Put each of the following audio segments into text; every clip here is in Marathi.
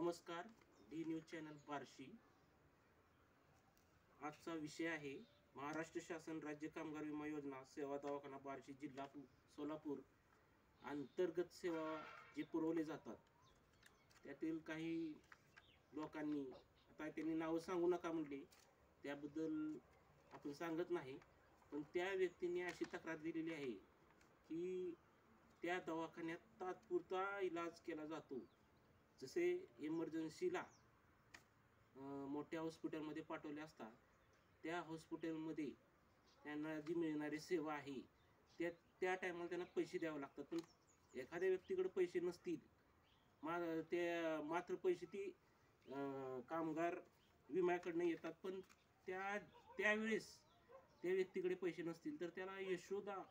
नमस्कार. D news channel Barshi. आजचा विषय आहे महाराष्ट्र शासन राज्य कामगार विमा योजना सेवा दवाखाना बार्शी जिल्हा सोलापूर अंतर्गत सेवा जे पुरवले जातात त्यातील काही लोकांनी, आता त्यांनी नाव सांगू नका म्हणले त्याबद्दल आपण सांगत नाही, पण त्या व्यक्तींनी अशी तक्रार दिलेली आहे की त्या दवाखान्यात तात्पुरता इलाज केला जातो. जसे इमर्जन्सीला मोठ्या हॉस्पिटलमध्ये पाठवले असता त्या हॉस्पिटलमध्ये त्यांना जी मिळणारी सेवा आहे त्या टायमाला त्यांना पैसे द्यावे लागतात. पण एखाद्या व्यक्तीकडे पैसे नसतील, मात्र पैसे ती कामगार विम्याकडनं येतात, पण त्यावेळेस त्या व्यक्तीकडे पैसे नसतील तर त्याला यशोदा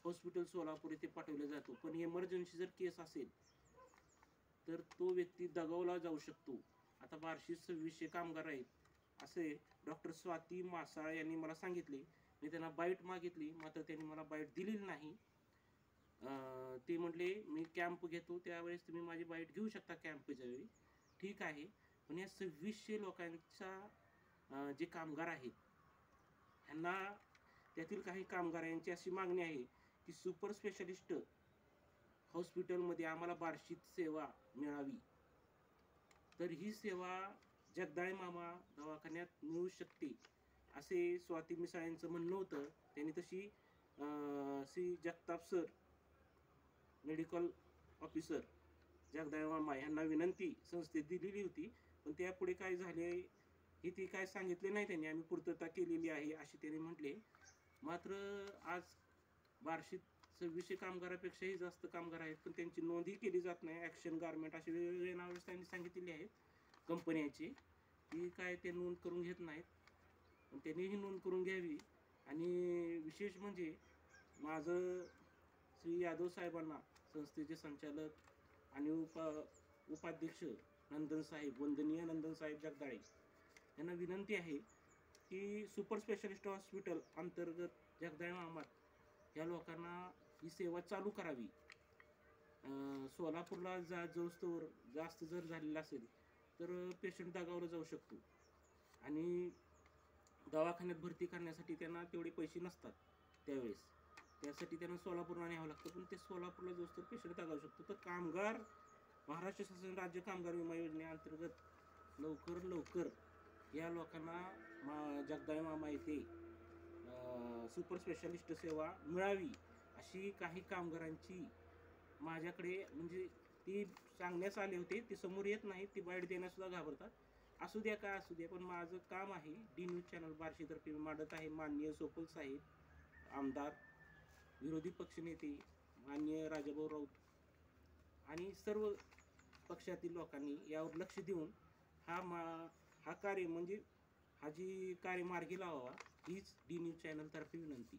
हॉस्पिटल सोलापूर येथे पाठवले जातो. पण इमर्जन्सी जर केस असेल तर तो व्यक्ती दगावला जाऊ शकतो. आता बार्शी 2600 कामगार आहेत असे डॉक्टर स्वाती मासाळ यांनी मला सांगितले. मी त्यांना बाईट मागितली, मात्र त्यांनी मला बाईट दिलेली नाही. ते म्हटले मी कॅम्प घेतो त्यावेळेस तुम्ही माझी बाईट घेऊ शकता कॅम्पच्या वेळी. ठीक आहे, पण या 2600 लोकांचा जे कामगार आहेत ह्यांना त्यातील काही कामगारांची अशी मागणी आहे की सुपर स्पेशालिस्ट हॉस्पिटलमध्ये आम्हाला बार्शीत सेवा मिळावी. तर ही सेवा जगदाळे मामा दवाखान्यात मिळू शकते असे स्वाती मिसाळांचं म्हणणं होतं. त्यांनी तशी Shri Jagtap sir medical officer Jagdale मामा यांना विनंती संस्थेत दिलेली होती, पण त्यापुढे काय झाले हे ते काय सांगितले नाही त्यांनी. आम्ही पूर्तता केलेली आहे असे त्यांनी म्हटले. मात्र आज बार्शीत 2600 कामगारापेक्षाही जास्त कामगार आहेत, पण त्यांची नोंदही केली जात नाही. ॲक्शन गारमेंट असे वेगवेगळे नावे त्यांनी सांगितलेली आहेत कंपन्यांची, ती काय ते नोंद करून घेत नाहीत. पण त्यांनीही नोंद करून घ्यावी. आणि विशेष म्हणजे माझं श्री यादव साहेबांना, संस्थेचे संचालक आणि उपाध्यक्ष नंदन साहेब, वंदनीय नंदन साहेब जगदाळे यांना विनंती आहे की सुपर स्पेशालिस्ट हॉस्पिटल अंतर्गत जगदाळे मामात या लोकांना ही सेवा चालू करावी. सोलापूरला जोस्तवर जास्त जर झालेला असेल तर पेशंट दगावला जाऊ शकतो आणि दवाखान्यात भरती करण्यासाठी त्यांना तेवढे पैसे नसतात त्यावेळेस. त्यासाठी त्यांना सोलापूरला न्यावं लागतं, पण ते सोलापूरला जोस्तवर पेशंट दगावू शकतो. तर कामगार महाराष्ट्र शासन राज्य कामगार विमा योजनेअंतर्गत लवकर या लोकांना जगदाळे मामा येथे सुपर स्पेशालिस्ट सेवा मिळावी अशी काही कामगारांची माझ्याकडे म्हणजे ती सांगण्यास आले होते. ते समोर येत नाही, ती बाईट देण्यासुद्धा घाबरतात. असू द्या काय असू द्या, पण माझं काम आहे. डी न्यूज चॅनल बार्शीतर्फे मी मांडत आहे. माननीय सोपल साहेब, आमदार, विरोधी पक्षनेते माननीय राजाभाऊ राऊत आणि सर्व पक्षातील लोकांनी यावर लक्ष देऊन हा कार्य म्हणजे हा जी कार्य मार्गी लावावा हीच डी न्यूज चॅनलतर्फे विनंती.